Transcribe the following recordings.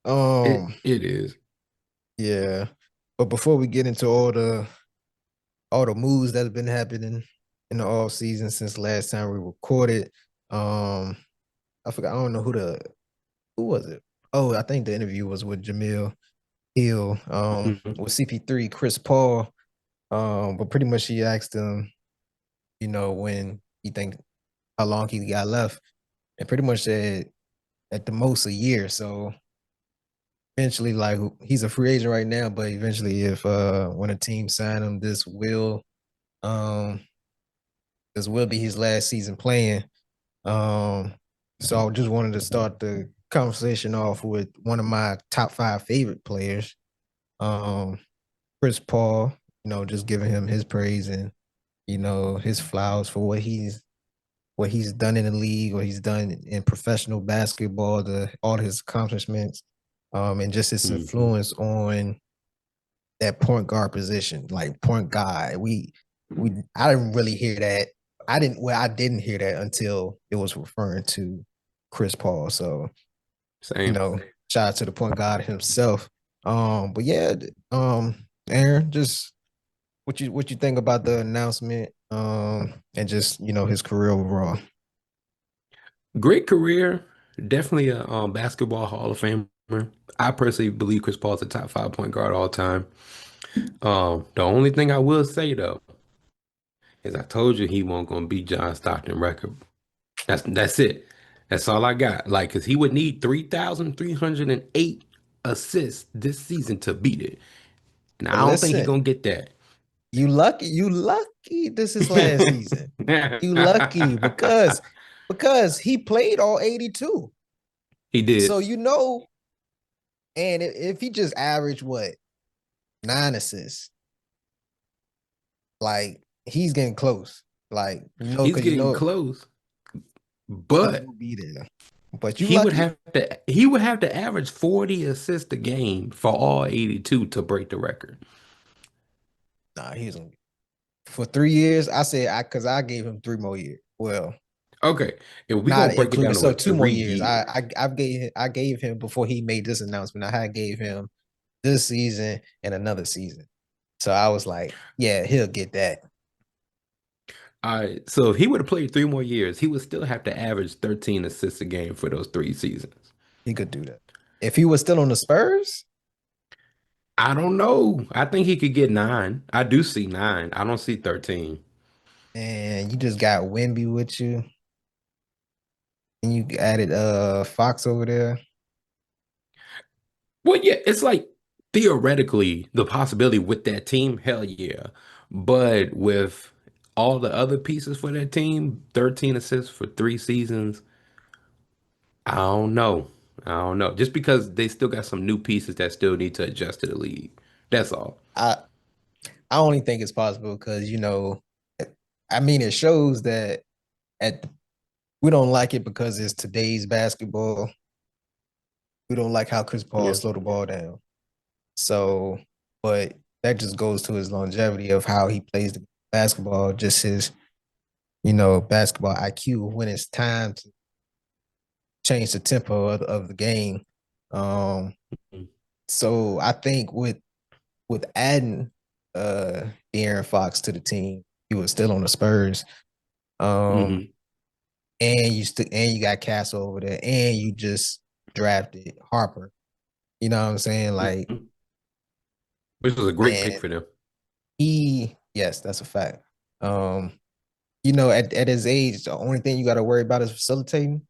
It is. Yeah. But before we get into all the moves that's been happening in the off season since last time we recorded, I forgot. I don't know who was it. Oh, I think the interview was with Jamil Hill, Mhm. with CP3, Chris Paul. But pretty much she asked him, when he think how long he got left, and pretty much said at the most a year. So eventually, like he's a free agent right now, but eventually, if when a team sign him, um this will be his last season playing. Um, so I just wanted to start the conversation off with one of my top five favorite players, um, Chris Paul. Just giving him his praise and his flowers for what he's done in the league, what he's done in professional basketball, all his accomplishments, and just his Mhm. influence on that point guard position, like point guard. I didn't really hear that. I didn't hear that until it was referring to Chris Paul. So, Same. shout out to the point guard himself. But yeah, Aaron, just what you think about the announcement, and just his career overall. Great career. Definitely a basketball Hall of Famer. I personally believe Chris Paul's a top five point guard all time. The only thing I will say though is I told you he won't gonna beat John Stockton record. That's it. That's all I got. Like, cause he would need 3,308 assists this season to beat it. And But I don't think he listen, gonna get that. you lucky. This is last season. You lucky because he played all 82. He So did. and if he just averaged what 9 assists, like he's getting close. Like He's because getting close, he but will be there. But you he would lucky. have to average 40 assists a game for all 82 to break the record. Nah, he's gonna for 3 years. I said because I gave him 3 more years. Well, Okay, if we gonna not break it including down to so what, two more three years. I years? I I gave him before he made this announcement. I had gave him this season and another season. So I was like, yeah, he'll get that. All right, so if he would have played 3 more years, he would still have to average 13 assists a game for those 3 seasons. He could do that. If he was still on the Spurs, I don't know. I think he could get nine. I do see nine. I don't see 13. and you just got Wimby with you, and you added Fox over there. Well, yeah, it's like theoretically the possibility with that team, hell yeah. But with all the other pieces for that team, 13 assists for 3 seasons, I don't know. I don't know. Just because they still got some new pieces that still need to adjust to the league. That's all. I I only think it's possible because I mean, it shows that at we don't like it because it's today's basketball. We don't like how Chris Paul Yeah. slowed the ball down. So, but that just goes to his longevity of how he plays the basketball, just his basketball IQ when it's time to change the tempo of the game. Um, so I think with adding De'Aaron Fox to the team, he was still on the Spurs. Um, Hmm. and you got Castle over there, and you just drafted Harper. You know what I'm saying? Like, Hmm. Which was a great pick and for them. yes, that's a fact. Um, at his age, the only thing you got to worry about is facilitating.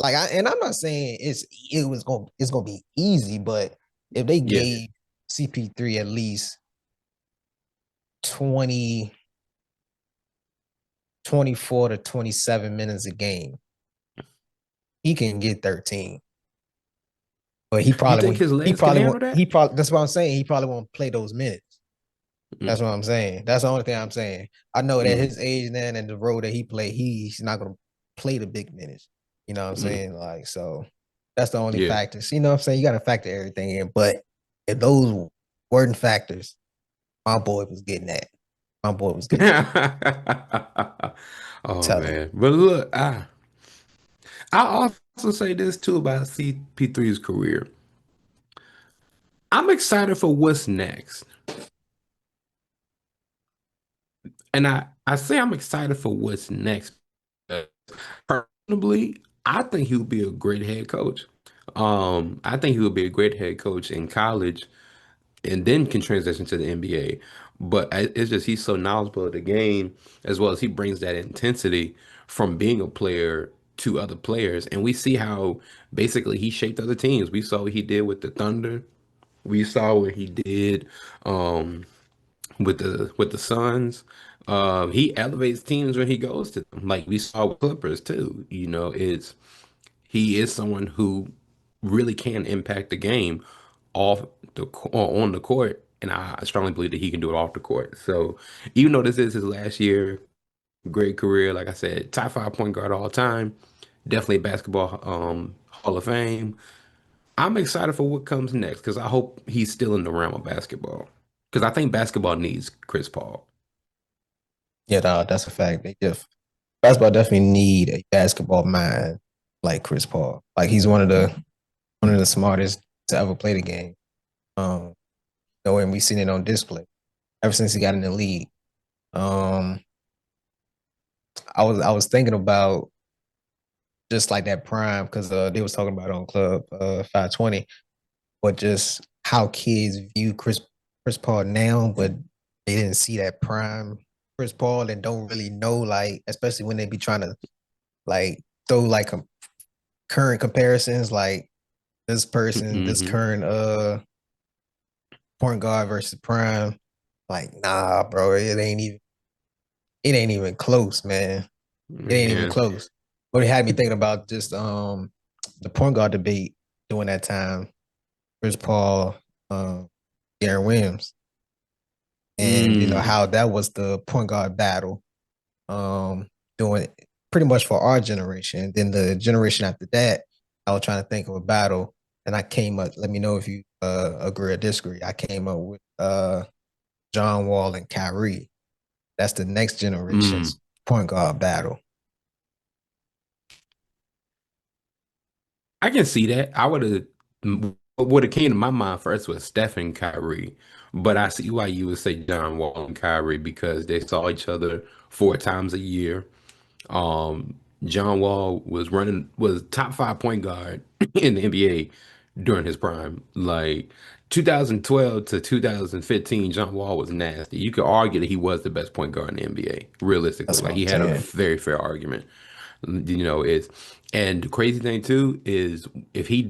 I'm not saying it's gonna be easy, but if they Yeah. gave CP3 at least 20, 24 to 27 minutes a game, he can get 13. But he You probably think won't. his He legs can probably won't. handle He that? probably. That's what I'm saying. He probably won't play those minutes. That's what Mm-hmm. I'm saying. That's the only thing I'm saying. I know that his age then and the role that he played, he's not gonna play the big minutes. You know what I'm Hmm. saying? Like, so that's the only Yeah. factors. You know what I'm saying? You gotta factor everything in. But if those weren't factors, my boy was getting that. My boy was getting that. Oh Tell him. man. But look, I also say this too about CP3's career. I'm excited for what's next. And I say I'm excited for what's next. Personally, I think he would be a great head coach. I think he would be a great head coach in college and then can transition to the NBA. But it's just he's so knowledgeable of the game as well as he brings that intensity from being a player to other players. And we see how basically he shaped other teams. We saw what he did with the Thunder. We saw what he did um, with the Suns. He elevates teams when he goes to them. Like we saw with Clippers too. You know, it's he is someone who really can impact the game off or on the court, and I strongly believe that he can do it off the court. So even though this is his last year, great career, like I said, top 5 point guard all time, definitely basketball Hall of Fame. I'm excited for what comes next because I hope he's still in the realm of basketball because I think basketball needs Chris Paul. Yeah, no, that's a fact. Basketball definitely need a basketball mind like Chris Paul. Like he's one of the smartest to ever play the game. Um, and we seen it on display ever since he got in the league. Um, I was thinking about just like that prime because they was talking about it on Club 520, but just how kids view Chris Paul now, but they didn't see that prime Chris Paul and don't really know like, especially when they be trying to like throw like current comparisons, like this Hmm. current point guard versus prime. Like, nah, bro, it ain't even close, man. It ain't even Yeah. close. But it had me thinking about just the point guard debate during that time. Chris Paul, um, Darren Williams, and Mm. how that was the point guard battle, doing pretty much for our generation. Then the generation after that, I was trying to think of a battle, and I came up. Let me know if you agree or disagree. I came up with John Wall and Kyrie. That's the next Mm. generation's point guard battle. I can see that. I would have came to my mind first was Steph and Kyrie, but I see why you would say John Wall and Kyrie because they saw each other 4 times a year. Um, John Wall was top 5 point guard in the NBA during his prime. Like 2012 to 2015, John Wall was nasty. You could argue that he was the best point guard in the NBA, realistically. That's what Like I'm he had a saying. very fair argument. You know, it's and the crazy thing too is if he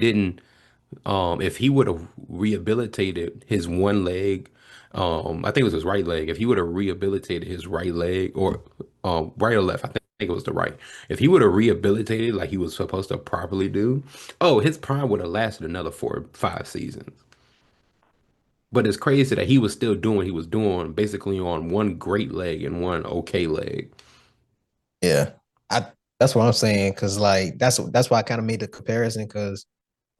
would have rehabilitated his one leg, I think it was his right leg. If he would have rehabilitated his right leg or right or left, I think it was the right. If he would have rehabilitated like he was supposed to properly do, oh, his prime would have lasted another 4 or 5 seasons. But it's crazy that he was still doing what he was doing basically on one great leg and one okay leg. Yeah, I that's what I'm saying because like that's why I kind of made the comparison because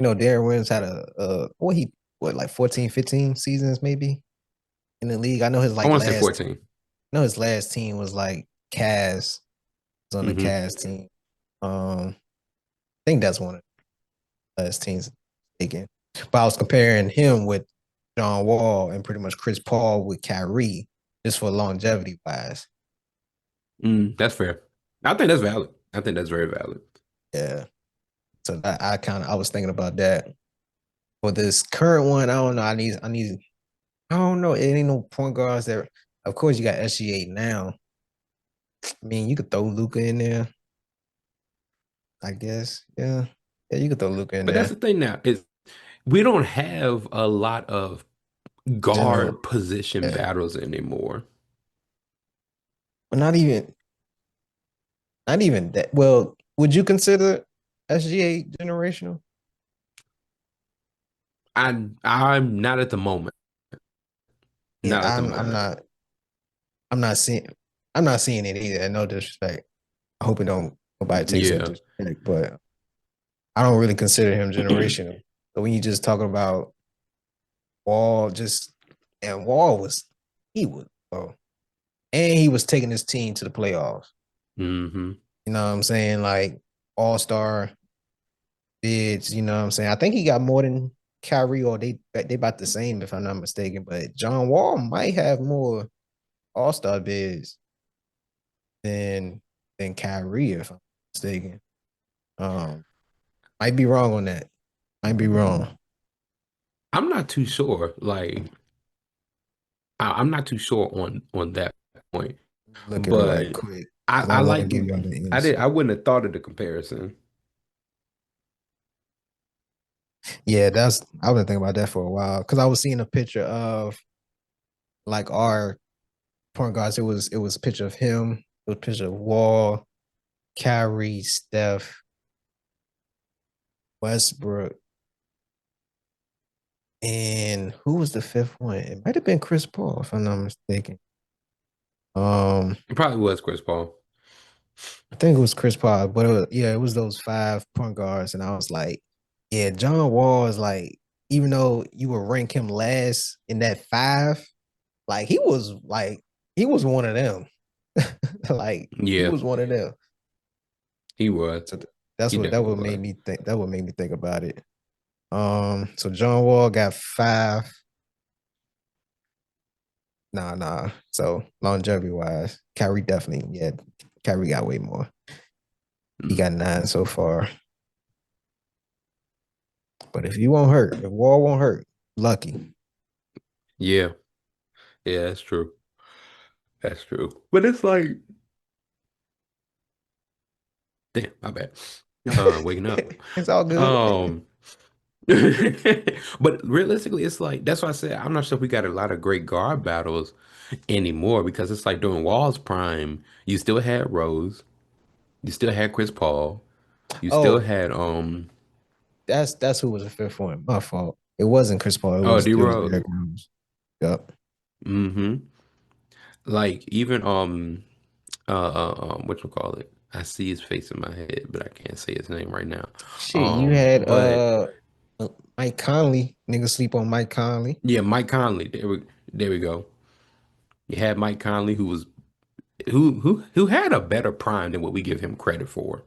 Darren Williams had what like 14, 15 seasons maybe in the league. I want to say 14. I know his last team was like Cavs was on the Hmm. Cavs team. I think that's one of the last teams taken. But I was comparing him with John Wall and pretty much Chris Paul with Kyrie just for longevity wise. That's fair. I think that's valid. I think that's very valid. Yeah. So I was thinking about that. For this current one, I don't know. I don't know. It ain't no point guards there. Of course, you got SGA now. I mean, you could throw Luca in there, I guess. Yeah. Yeah, you could throw Luca in But that's there. the thing now is we don't have a lot of General. guard position Yeah. battles anymore. But not even that. Well, would you consider SGA generational? I'm not at the moment. Yeah, Not at the I'm moment. not I'm not seeing I'm not seeing it either. No disrespect. I hope it don't nobody takes that Yeah. disrespect, but I don't really consider him generational. But when you just talking about Wall, Wall he was oh, and he was taking his team to the playoffs. Hmm. You know what I'm saying? Like all star. bids. You know what I'm saying? I think he got more than Kyrie, or they about the same if I'm not mistaken. But John Wall might have more All Star bids than Kyrie if I'm mistaken. Um, might be wrong on that. Might be wrong. I'm not too sure. Like I'm not too sure on that point, Look at it right but quick I because I I want to like give y'all the I answer. wouldn't have thought of the comparison. Yeah, that's I've been thinking about that for a while because I was seeing a picture of like our point guards. It was a picture of him. It was a picture of Wall, Kyrie, Steph, Westbrook, and who was the fifth one? It might have been Chris Paul, if I'm not mistaken. Um, It probably was Chris Paul. I think it was Chris Paul, but yeah, it was those five point guards, and I was like, yeah, John Wall is like, even though you would rank him last in that five, like he was one of them. Like he Yeah, was one of them. he was. So He that definitely would made was. me think. That would make me think about it. So John Wall got five. Nah. So longevity wise, Kyrie definitely, yeah, Kyrie got way more. He Mm. got nine so far. But if you won't hurt, if Wall won't hurt, lucky. Yeah, yeah, that's true. That's true. But it's like, damn, my bad. Waking up. It's all good. Um, but realistically, it's like that's why I said I'm not sure if we got a lot of great guard battles anymore because it's like during Wall's prime, you still had Rose, you still had Chris Paul, you still Oh, had that's who was the fifth one. My fault. It wasn't Chris Paul. oh It was D-Rose. Derrick Rose. Yep. Mm-hmm. Like even what you call it? I see his face in my head, but I can't say his name right now. Shit, you had But Mike Conley. Niggas sleep on Mike Conley. yeah, Mike Conley. There we go. You had Mike Conley who was who had a better prime than what we give him credit for.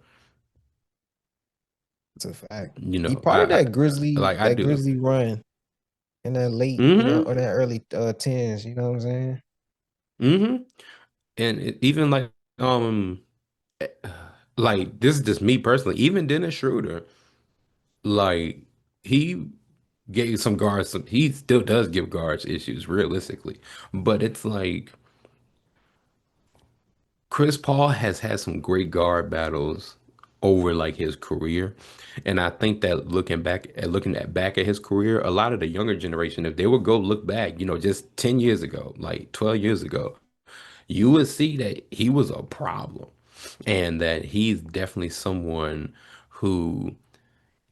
It's a fact. You He know, part of like I that do. Grizzly run in that late, Hmm. or that early tens. You know what I'm saying? Hmm. And even like this is just me personally. Even Dennis Schroeder, like he gave some guards some. He still does give guards issues realistically, but it's like Chris Paul has had some great guard battles over like his career. And I think that looking at his career, a lot of the younger generation, if they would go look back, just 10 years ago, like 12 years ago, you would see that he was a problem and that he's definitely someone who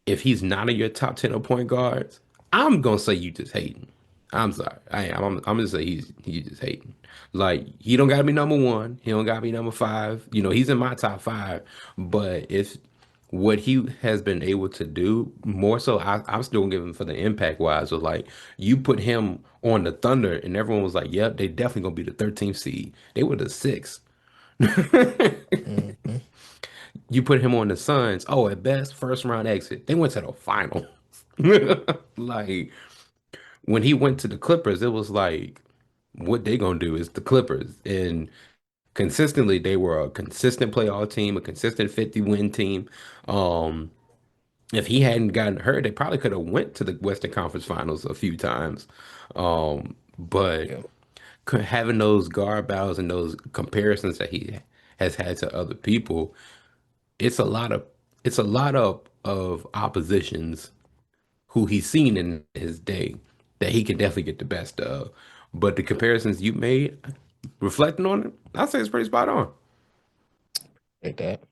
if he's not in your top 10 of point guards, I'm gonna say you just hating. I'm sorry. I'm gonna say he's just hating. Like he don't gotta be number one. He don't gotta be number five. He's in my top five. But if what he has been able to do more so, I'm still gonna give him for the impact wise. So like you put him on the Thunder and everyone was like, yep, they definitely gonna be the 13th seed. They were the sixth. Hmm. You put him on the Suns. Oh, at best, first round exit. They went to the final. Like when he went to the Clippers, it was like what they gonna do is the Clippers. And consistently, they were a consistent playoff team, a consistent 50-win team. Um, if he hadn't gotten hurt, they probably could have went to the Western Conference Finals a few times. But Yeah. having those guard battles and those comparisons that he has had to other people, it's a lot of it's a lot of oppositions who he's seen in his day that he can definitely get the best of. But the comparisons you made, reflecting on it, I'd say it's pretty spot on. Like that.